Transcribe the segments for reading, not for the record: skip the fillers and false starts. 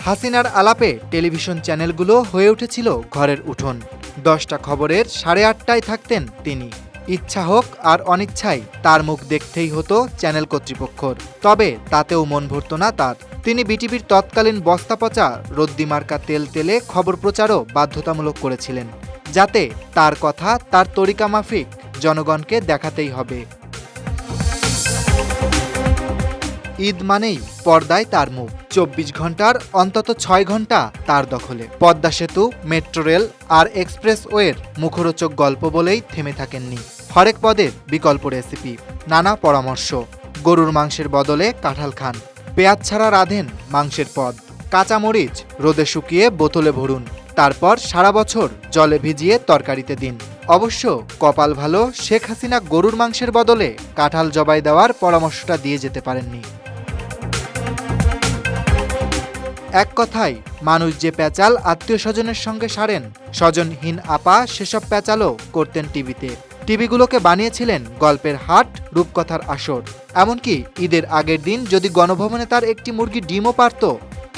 হাসিনার আলাপে টেলিভিশন চ্যানেলগুলো হয়ে উঠেছিল ঘরের উঠোন। 10টা খবরের 8:30টায় থাকতেন তিনি। ইচ্ছা হোক আর অনিচ্ছায় তার মুখ দেখতেই হতো চ্যানেল কর্তৃপক্ষর। তবে তাতেও মন ভরত না তার। তিনি বিটিভির তৎকালীন বস্তাপচা রদ্দিমার্কা তেলে খবর প্রচারও বাধ্যতামূলক করেছিলেন, যাতে তার কথা তার তরিকা মাফিক জনগণকে দেখাতেই হবে। ঈদ মানেই পর্দায় তার মুখ। 24 ঘন্টার অন্তত 6 ঘন্টা তার দখলে। পদ্মা সেতু, মেট্রো রেল আর এক্সপ্রেসওয়ের মুখরোচক গল্প বলেই থেমে থাকেননি। হরেক পদের বিকল্প রেসিপি, নানা পরামর্শ। গরুর মাংসের বদলে কাঁঠাল খান, পেঁয়াজ ছাড়া রাঁধেন মাংসের পদ, কাঁচামরিচ রোদে শুকিয়ে বোতলে ভরুন, তারপর সারা বছর জলে ভিজিয়ে তরকারিতে দিন। অবশ্য কপাল ভালো, শেখ হাসিনা গরুর মাংসের বদলে কাঁঠাল জবাই দেওয়ার পরামর্শটা দিয়ে যেতে পারেননি। এক কথায়, মানুষ যে প্যাচাল আত্মীয় স্বজনের সঙ্গে সারেন, স্বজনহীন আপা সেসব প্যাচালও করতেন টিভিতে। টিভিগুলোকে বানিয়েছিলেন গল্পের হাট, রূপকথার আসর। এমনকি ঈদের আগের দিন যদি গণভবনে তার একটি মুরগি ডিমও পারত,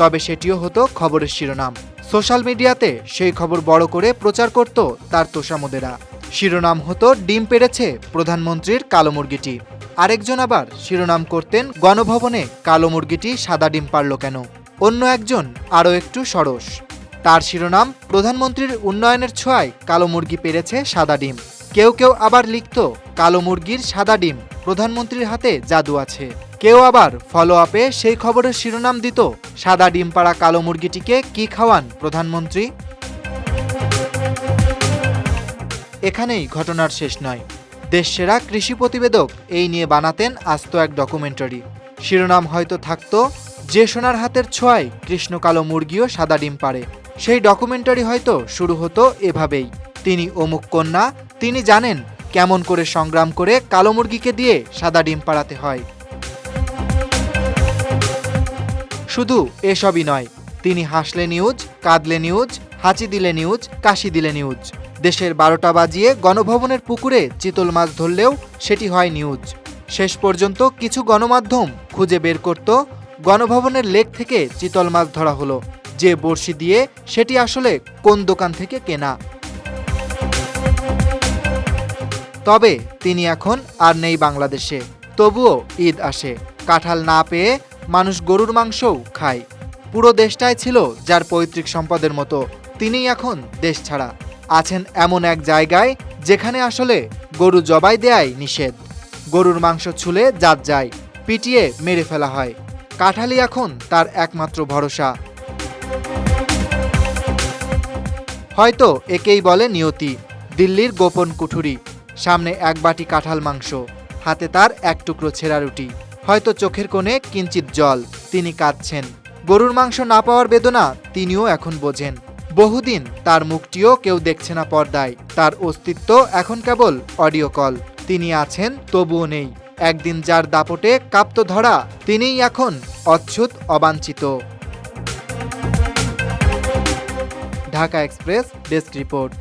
তবে সেটিও হতো খবরের শিরোনাম। সোশ্যাল মিডিয়াতে সেই খবর বড় করে প্রচার করত তার তোষামোদেরা। শিরোনাম হতো ডিম পেড়েছে প্রধানমন্ত্রীর কালো মুরগিটি। আরেকজন আবার শিরোনাম করতেন গণভবনে কালো মুরগিটি সাদা ডিম পারল কেন। অন্য একজন আরও একটু সরস, তার শিরোনাম প্রধানমন্ত্রীর উন্নয়নের ছোঁয়ায় কালো মুরগি পেড়েছে সাদা ডিম। কেউ কেউ আবার লিখত কালো মুরগির সাদা ডিম, প্রধানমন্ত্রীর হাতে জাদু আছে। কেউ আবার ফলো আপে সেই খবরের শিরোনাম দিত সাদা ডিম পাড়া কালো মুরগিটিকে কি খাওয়ান প্রধানমন্ত্রী। এখানেই ঘটনার শেষ নয়। দেশসেরা কৃষি প্রতিবেদক এই নিয়ে বানাতেন আস্ত এক ডকুমেন্টারি। শিরোনাম হয়তো থাকতো যে সোনার হাতের ছোঁয়ায় কৃষ্ণ কালো মুরগিও সাদা ডিম পারে। সেই ডকুমেন্টারি হয়তো শুরু হতো এভাবেই, তিনি অমুক কন্যা, তিনি জানেন কেমন করে সংগ্রাম করে কালো মুরগিকে দিয়ে সাদা ডিম পাড়াতে হয়। শুধু এসবই নয়, তিনি হাসলে নিউজ, কাঁদলে নিউজ, হাঁচি দিলে নিউজ, কাশি দিলে নিউজ। দেশের 12টা বাজিয়ে গণভবনের পুকুরে চিতল মাছ ধরলেও সেটি হয় নিউজ। শেষ পর্যন্ত কিছু গণমাধ্যম খুঁজে বের করত গণভবনের লেক থেকে চিতল মাছ ধরা হলো, যে বড়শি দিয়ে সেটি আসলে কোন দোকান থেকে কেনা। তবে তিনি এখন আর নেই বাংলাদেশে। তবুও ঈদ আসে, কাঁঠাল না পেয়ে মানুষ গরুর মাংসও খায়। পুরো দেশটাই ছিল যার পৈতৃক সম্পদের মতো, তিনিই এখন দেশ ছাড়া আছেন এমন এক জায়গায় যেখানে আসলে গরু জবাই দেয়াই নিষেধ। গরুর মাংস ছুলে জাত যায়, পিটিয়ে মেরে ফেলা হয়। কাঁঠালই এখন তার একমাত্র ভরসা। হয়তো একেই বলে নিয়তি। দিল্লির গোপন কুঠুরি, সামনে এক বাটি কাঁঠাল মাংস, হাতে তার এক টুকরো ছেঁড়া রুটি, হয়তো চোখের কোণে কিঞ্চিত জল। তিনি কাঁদছেন, গরুর মাংস না পাওয়ার বেদনা তিনিও এখন বোঝেন। বহুদিন তার মুখটিও কেউ দেখছে না পর্দায়, তার অস্তিত্ব এখন কেবল অডিও কল। তিনি আছেন তবুও নেই। একদিন যার দাপটে কাঁপতো ধরা, তিনিই এখন অচ্যুত, অবাঞ্ছিত। Dhaka express desk report.